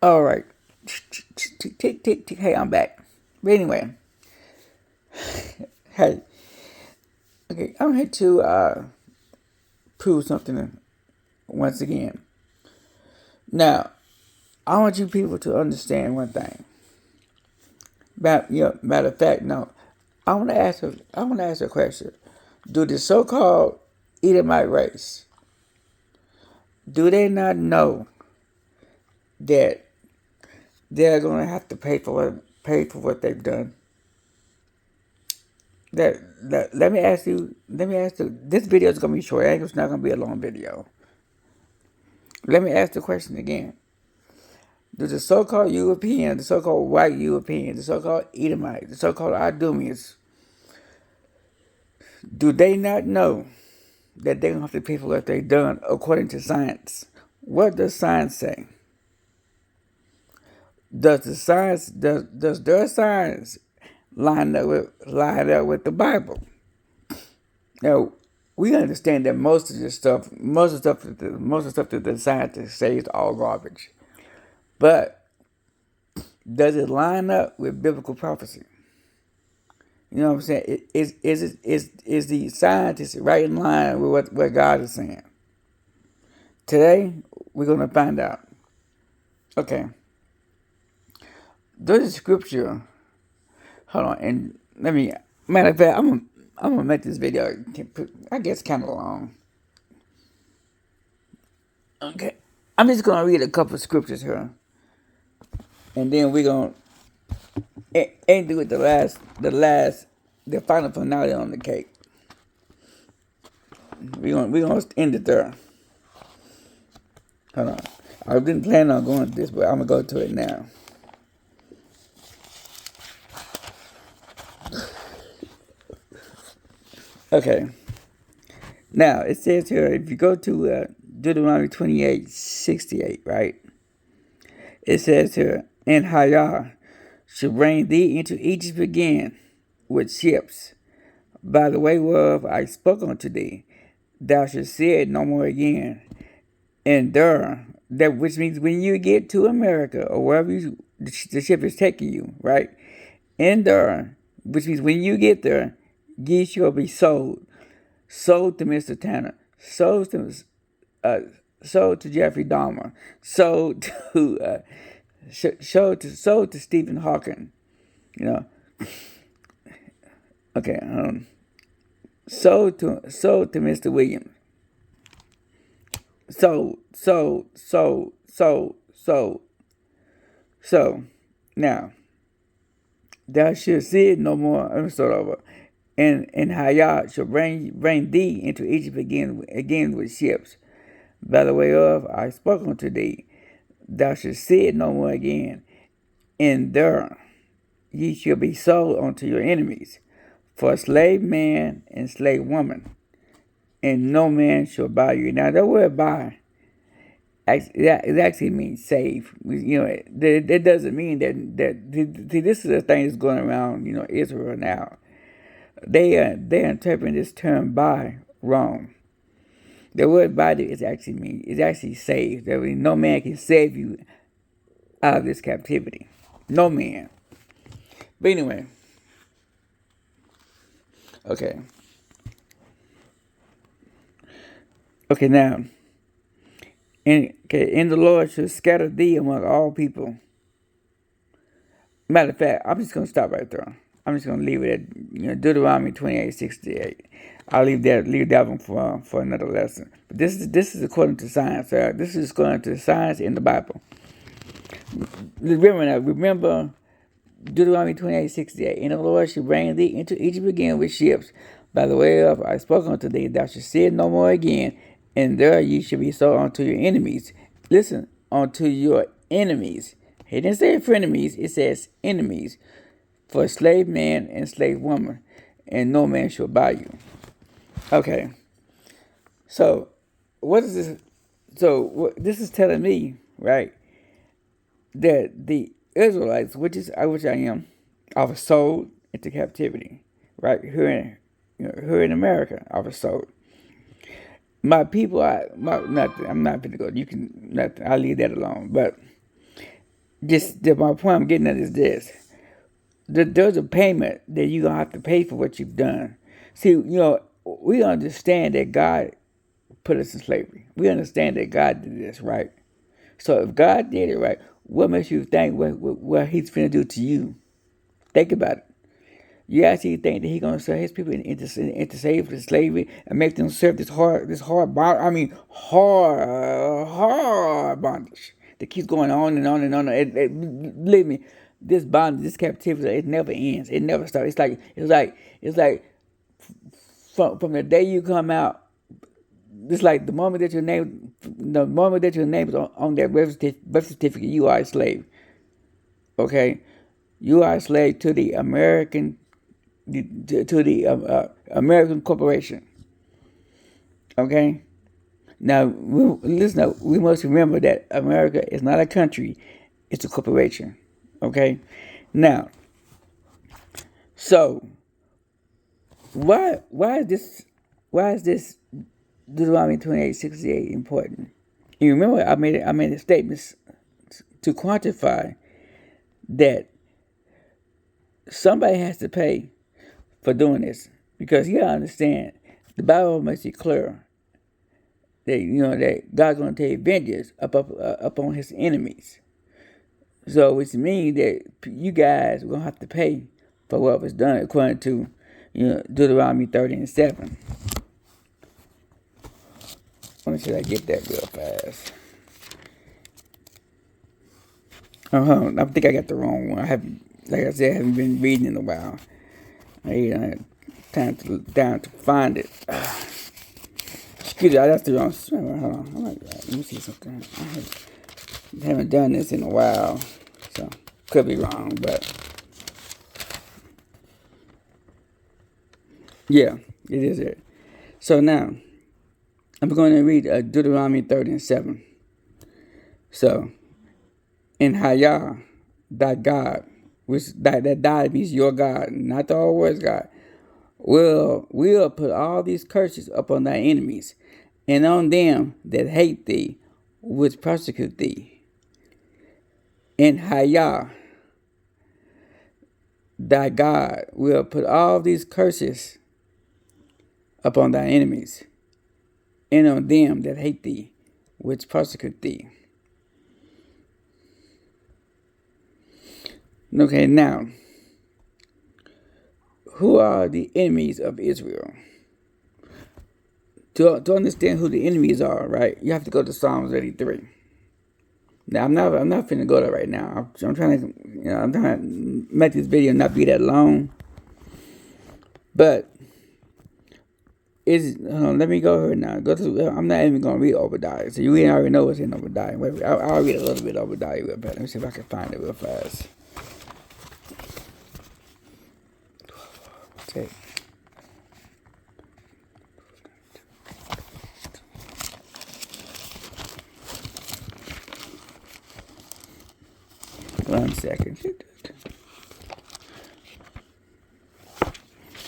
All right. Tick, tick, tick. Hey, I'm back. But anyway, hey, okay, I'm here to prove something once again. Now, I want you people to understand one thing. Matter of fact, no, I want to ask a question. Do the so-called Edomite race, do they not know that they're going to have to pay for what they've done? Let me ask you. Let me ask you. This video is gonna be short. It's not gonna be a long video. Let me ask the question again. Do the so-called Europeans, the so-called white Europeans, the so-called Edomites, the so-called Idumeans, do they not know that they're gonna have to pay for what they've done according to science? What does science say? Does their science line up with the Bible? Now, we understand that most of the stuff that the scientists say is all garbage. But does it line up with biblical prophecy? You know what I'm saying? Is the scientists right in line with what God is saying? Today, we're gonna find out. Okay, there's a scripture. Hold on, and let me. Matter of fact, I'm gonna make this video. I guess kind of long. Okay, I'm just gonna read a couple of scriptures here, and then we're gonna end with the final finale on the cake. We gonna end it there. Hold on. I didn't plan on going to this, but I'm gonna go to it now. Okay. Now it says here, if you go to Deuteronomy 28:68, right? It says here, and Hayah shall bring thee into Egypt again with ships, by the way whereof I spoke unto thee. Thou shalt see it no more again. And there, that which means when you get to America or wherever the ship is taking you, right? And there, which means when you get there, ye shall be sold to Mr. Tanner, uh, sold to Jeffrey Dahmer, sold to sold to Stephen Hawking, you know. Okay, sold to Mr. Williams, sold. So now thou shalt see it no more. Let me start over. And Hayah shall bring thee into Egypt again with ships. By the way of I spoke unto thee, thou shalt see it no more again. And there ye shall be sold unto your enemies, for slave man and slave woman, and no man shall buy you. Now that word buy, it actually means save. You know, that doesn't mean that. See, this is the thing that's going around. You know, Israel now. They interpret this term buy wrong. The word buy is actually save. That means no man can save you out of this captivity. No man. But anyway, okay. Okay, now, and the Lord shall scatter thee among all people. Matter of fact, I'm just gonna stop right there. I'm just gonna leave it at Deuteronomy 28:68. I'll leave that one for another lesson. But this is according to science. This is according to science in the Bible. Remember Deuteronomy 28:68. And the Lord shall bring thee into Egypt again with ships. By the way of I spoke unto thee, thou shalt see it no more again, and there ye shall be sold unto your enemies. Listen, unto your enemies. He didn't say frenemies, it says enemies. For slave man and slave woman, and no man shall buy you. Okay. So what is this? So this is telling me, right, that the Israelites, which I am, I was sold into captivity, right here in America. I was sold. My people, I'm not going to go. You can nothing. I'll leave that alone. But my point I'm getting at is this. There's a payment that you're going to have to pay for what you've done. See, we understand that God put us in slavery. We understand that God did this, right? So if God did it right, what makes you think what he's finna do to you? Think about it. You actually think that he's gonna sell his people into slavery and make them serve hard bondage that keeps going on and on and on. Believe me, this bondage, this captivity, it never ends. It never starts. It's like from the day you come out. It's like the moment that your name is on that birth certificate, you are a slave. Okay, you are a slave to the American American corporation. Okay, now listen up. We must remember that America is not a country; it's a corporation. Okay, now, so why is this Deuteronomy 28:68 important? You remember I made a statement to quantify that somebody has to pay for doing this, because you gotta understand the Bible makes it clear that that God's gonna take vengeance up on his enemies. So which means that you guys are gonna have to pay for what was done according to Deuteronomy 30:7. Let me see if I get that real fast. I think I got the wrong one. Like I said, I haven't been reading in a while. I had time to find it. Excuse me, that's the wrong. Hold on. Let me see something. I haven't done this in a while, so could be wrong, but yeah, it is it. So now I'm going to read Deuteronomy 30:7. So, in Hayah, thy God, which that thy means your God, not the whole world's God, will put all these curses upon thy enemies, and on them that hate thee, which persecute thee. In Hayah, thy God will put all these curses upon thy enemies, and on them that hate thee, which persecute thee. Okay, now, who are the enemies of Israel? To understand who the enemies are, right, you have to go to Psalms 83. Now, I'm not finna go there right now. I'm trying to make this video not be that long. But let me go here now. I'm not even gonna read Obadiah. So you already know what's in Obadiah. Wait, I'll read a little bit of Obadiah real fast. Let me see if I can find it real fast. Okay. One second.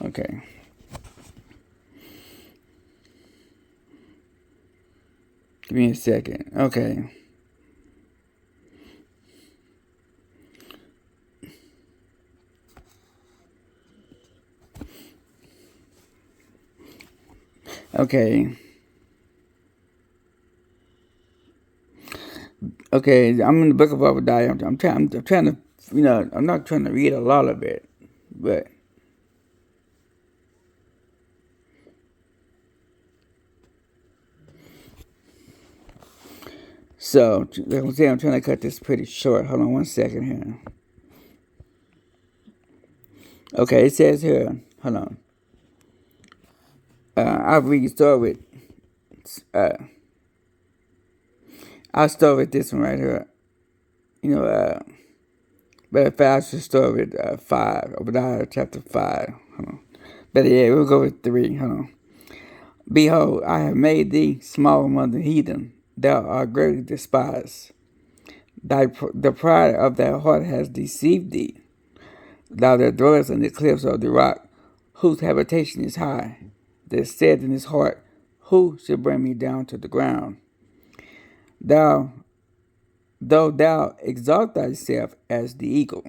Okay. Give me a second. Okay. Okay. Okay, I'm in the book of Obadiah. I'm trying to, I'm not trying to read a lot of it, but so like I'm saying, I'm trying to cut this pretty short. Hold on one second here. Okay, it says here. Hold on. I'll start with. I'll start with this one right here. But if I should start with 5, Obadiah chapter 5. Hold on. But yeah, we'll go with 3. Hold on. Behold, I have made thee small among the heathen. Thou art greatly despised. The pride of thy heart has deceived thee. Thou that dwellest in the cliffs of the rock, whose habitation is high, that said in his heart, who shall bring me down to the ground? Thou though thou exalt thyself as the eagle.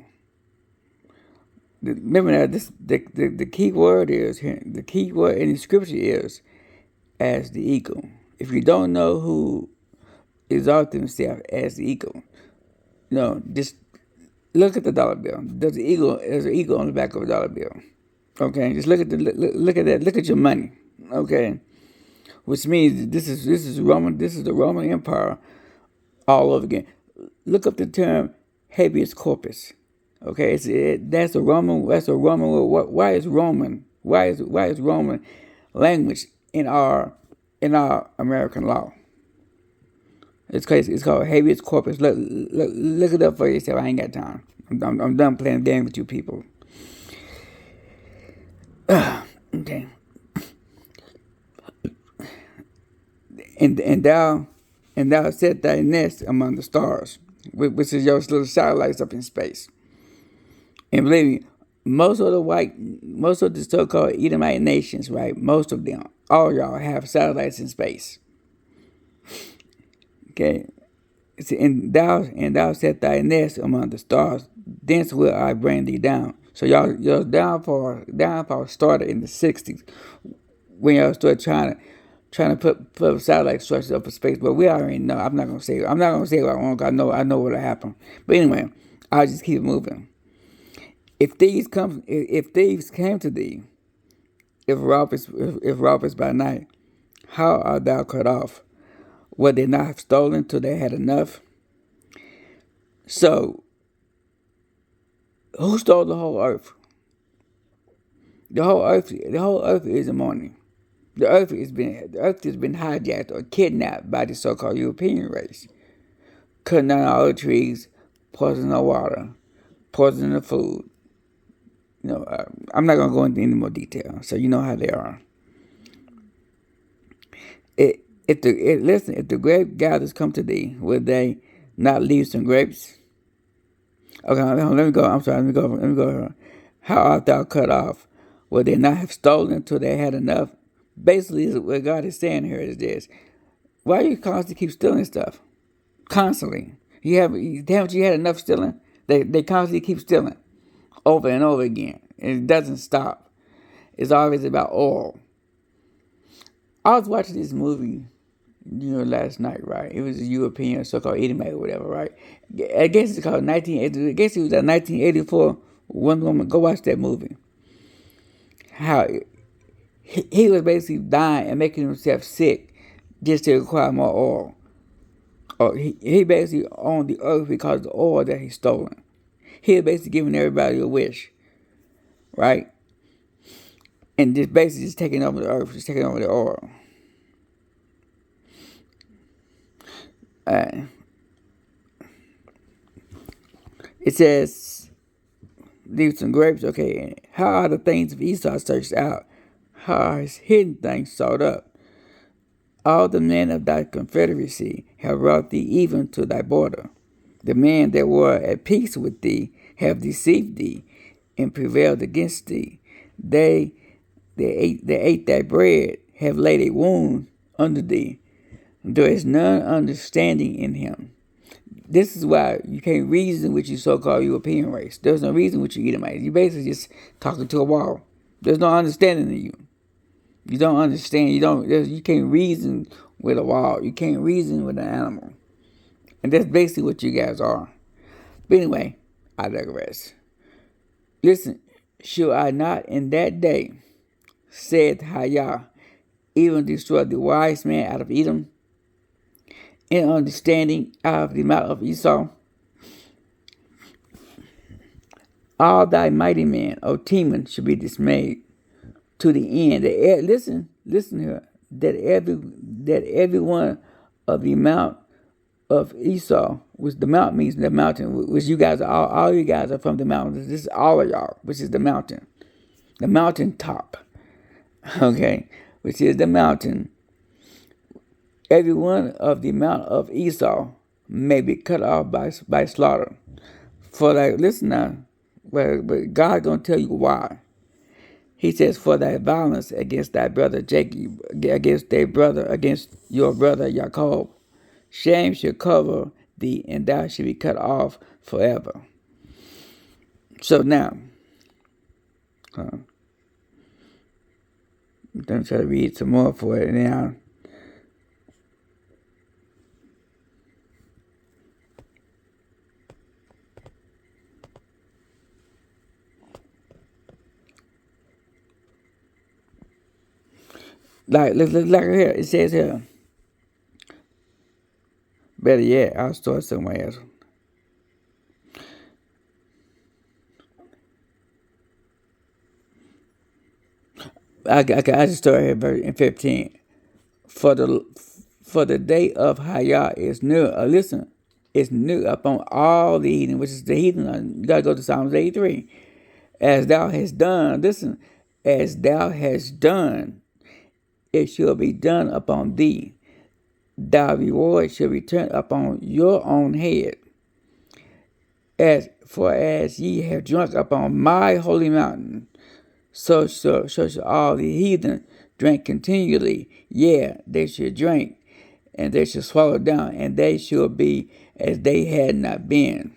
Remember that the key word is here. The key word in the scripture is as the eagle. If you don't know who exalts himself as the eagle, just look at the dollar bill. There's an eagle on the back of a dollar bill. Okay, just look at look at that. Look at your money. Okay, which means this is Roman. This is the Roman Empire all over again. Look up the term habeas corpus. Okay, that's a Roman. That's a Roman. Why is Roman? Why is Roman language in our American law? It's crazy. It's called habeas corpus. Look it up for yourself. I ain't got time. I'm done playing games with you people. Okay. And thou set thy nest among the stars, which is your little satellites up in space. And believe me, most of the so-called Edomite nations, right? Most of them, all y'all have satellites in space. Okay, and thou set thy nest among the stars. Thence will I bring thee down. So your downfall started in the '60s when y'all started trying to put satellite structures up in space. But we already know. I'm not gonna say what I want. I know what'll happen. But anyway, I'll just keep moving. If thieves came to thee, if robbers by night, how art thou cut off? Would they not have stolen till they had enough? So, who stole the whole earth? The whole earth is a mourning. The earth has been hijacked or kidnapped by the so-called European race, cutting down all the trees, poisoning the water, poisoning the food. I'm not gonna go into any more detail, so you know how they are. If the grape gatherers come to thee, will they not leave some grapes? Okay, let me go. I'm sorry. Let me go. How art thou cut off? Will they not have stolen till they had enough? Basically, what God is saying here is this: why do you constantly keep stealing stuff? Constantly, haven't you had enough stealing? They constantly keep stealing, over and over again, and it doesn't stop. It's always about oil. I was watching this movie, last night, right? It was a European, so-called Edomite or whatever, right? I guess it's called 1980. I guess it was a 1984 Wonder Woman. Go watch that movie. How he was basically dying and making himself sick just to acquire more oil. Or he basically owned the earth because of the oil that he stolen. He was basically giving everybody a wish, right? And just basically just taking over the earth, just taking over the oil. It says, leave some grapes, okay. How are the things of Esau searched out? How are his hidden things sought up? All the men of thy confederacy have wrought thee even to thy border. The men that were at peace with thee have deceived thee and prevailed against thee. They ate thy bread, have laid a wound under thee. There is none understanding in him. This is why you can't reason with your so-called European race. There's no reason with you Edomites. You basically just talking to a wall. There's no understanding in you. You don't understand. You can't reason with a wall. You can't reason with an animal. And that's basically what you guys are. But anyway, I digress. Listen, shall I not in that day, said Hayah, even destroy the wise man out of Edom, and understanding out of the mouth of Esau? All thy mighty men, O Teman, should be dismayed to the end. Listen here. That every one of the mount of Esau, which the mount means the mountain, which you guys are, all you guys are from the mountains. This is all of y'all, which is the mountain top. Okay, which is the mountain. Every one of the mount of Esau may be cut off by slaughter. For listen now, but God gonna tell you why. He says, for thy violence against thy brother Jacob, against your brother Jacob, shame shall cover thee, and thou shalt be cut off forever. So now, I'm going to try to read some more for it now. Like here, it says here. Better yet, I'll start somewhere else. I just start here in 15. For the day of Hayah is new. Listen, it's new upon all the heathen, which is the heathen. You gotta go to Psalms 83. As thou hast done, listen, as thou hast done, it shall be done upon thee. Thy reward shall return upon your own head. As ye have drunk upon my holy mountain, so shall all the heathen drink continually. Yeah, they shall drink, and they shall swallow down, and they shall be as they had not been.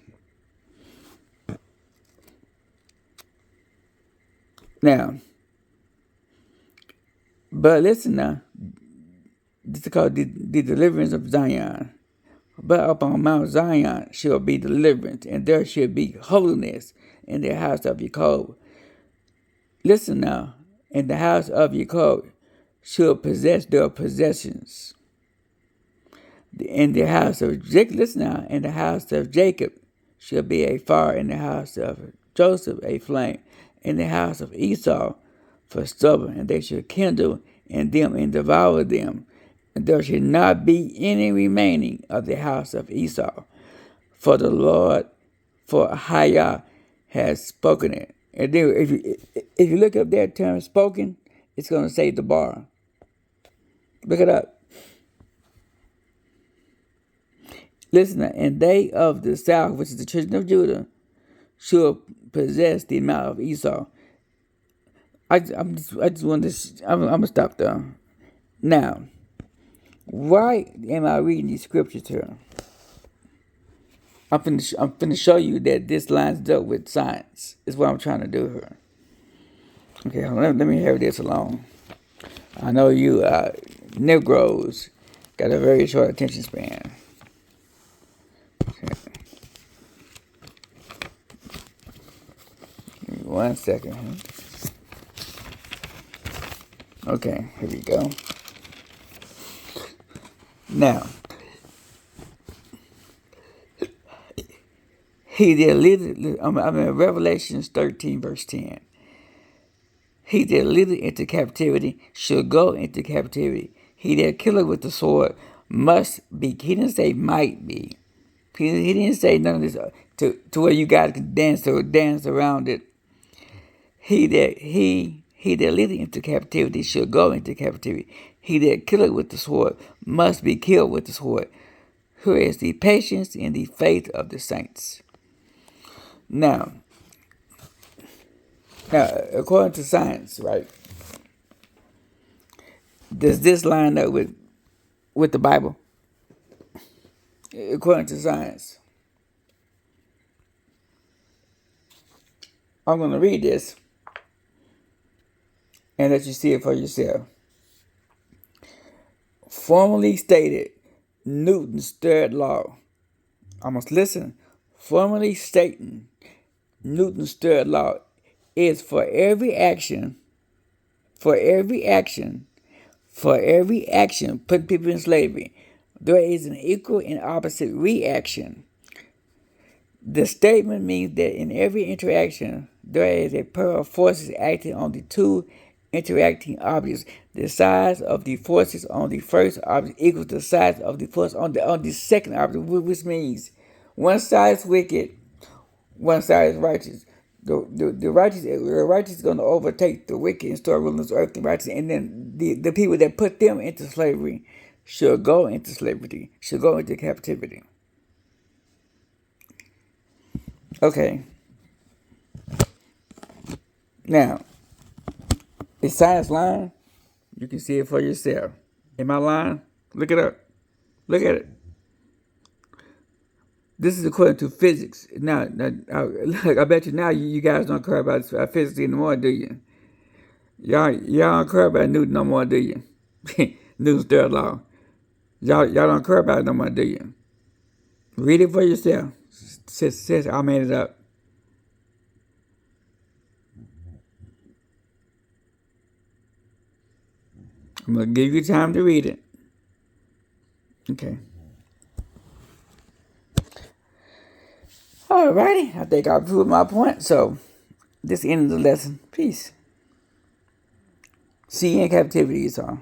Now, but listen now, this is called the deliverance of Zion. But upon Mount Zion shall be deliverance, and there shall be holiness in the house of Jacob. Listen now, and the house of Jacob shall possess their possessions. In the house of Jacob, listen now, in the house of Jacob shall be a fire, in the house of Joseph a flame, in the house of Esau for stubble, and they shall kindle in them and devour them. And there shall not be any remaining of the house of Esau. For the Lord, for Hayah has spoken it. And then if you look up that term spoken, it's going to say the bar. Look it up. Listen, and they of the south, which is the children of Judah, shall possess the amount of Esau. I just want to. I'm gonna stop there. Now, why am I reading these scriptures here? I'm finna show you that this lines up with science. Is what I'm trying to do here. Okay, let me have this alone. I know you Negroes got a very short attention span. Okay. Give me 1 second. Okay, here we go. Now, he that leadeth, I'm in Revelations 13, verse 10. He that leadeth into captivity shall go into captivity. He that killeth with the sword must be. He didn't say might be. He didn't say none of this to where you guys can dance around it. He that leadeth into captivity shall go into captivity. He that killeth with the sword must be killed with the sword. Here is the patience and the faith of the saints. Now, according to science, right? Does this line up with the Bible? According to science. I'm going to read this and let you see it for yourself. Formally stated, Newton's third law. I must listen. Formally stating Newton's third law is for every action, putting people in slavery, there is an equal and opposite reaction. The statement means that in every interaction, there is a pair of forces acting on the two interacting objects. The size of the forces on the first object equals the size of the force on the second object, which means one side is wicked, one side is righteous. The righteous is going to overtake the wicked and start ruling this earth and righteous, and then the people that put them into slavery shall go into slavery, shall go into captivity. Okay. Now, is science lying? You can see it for yourself. Am I lying? Look it up. Look at it. This is according to physics. Now look, I bet you now you guys don't care about physics anymore, do you? Y'all don't care about Newton no more, do you? Newton's third law. Y'all don't care about it no more, do you? Read it for yourself. Says I made it up. I'm gonna give you time to read it. Okay. Alrighty. I think I've proved my point. So this ends the lesson. Peace. See you in captivity, Esau.